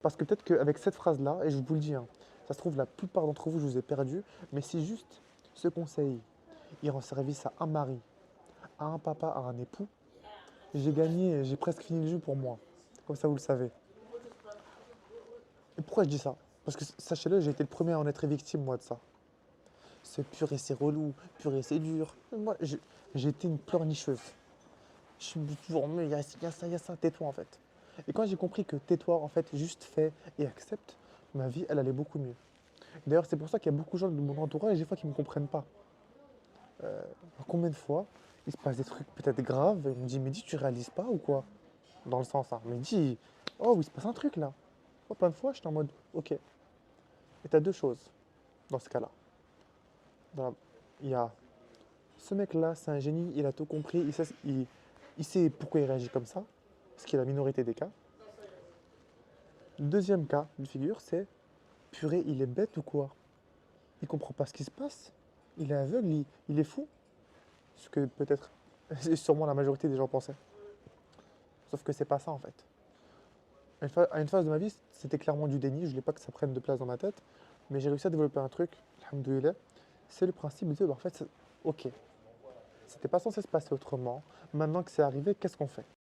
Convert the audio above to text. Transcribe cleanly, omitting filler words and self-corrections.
Parce que peut-être qu'avec cette phrase-là, et je vous le dis, hein, ça se trouve, la plupart d'entre vous, je vous ai perdu, mais si juste ce conseil, il rend service à un mari, à un papa, à un époux, j'ai gagné, j'ai presque fini le jeu pour moi. Comme ça, vous le savez. Et pourquoi je dis ça? Parce que sachez-le, j'ai été le premier à en être victime, moi, de ça. C'est pur et c'est relou, pur et c'est dur. Moi, j'ai été une pleurnicheuse. Je me dis toujours, mais il y a ça, tais-toi en fait. Et quand j'ai compris que tais-toi, en fait, juste fais et accepte, ma vie, elle allait beaucoup mieux. D'ailleurs, c'est pour ça qu'il y a beaucoup de gens de mon entourage, des fois, qui ne me comprennent pas. Combien de fois, il se passe des trucs peut-être graves, et on me dit, mais dis, tu réalises pas ou quoi? Dans le sens, hein, mais dis, oh, il se passe un truc là. Oh, plein de fois, j'étais en mode, ok. Et t'as deux choses dans ce cas-là. Il y a ce mec-là, c'est un génie, il a tout compris, il sait pourquoi il réagit comme ça, ce qui est la minorité des cas. Deuxième cas de figure, c'est purée, il est bête ou quoi? Il comprend pas ce qui se passe, il est aveugle, il est fou. Ce que peut-être, c'est sûrement la majorité des gens pensaient. Sauf que c'est pas ça en fait. À une phase de ma vie, c'était clairement du déni, je voulais pas que ça prenne de place dans ma tête, mais j'ai réussi à développer un truc, alhamdoulilah, c'est le principe de, bah, en fait, ok, c'était pas censé se passer autrement, maintenant que c'est arrivé, qu'est-ce qu'on fait?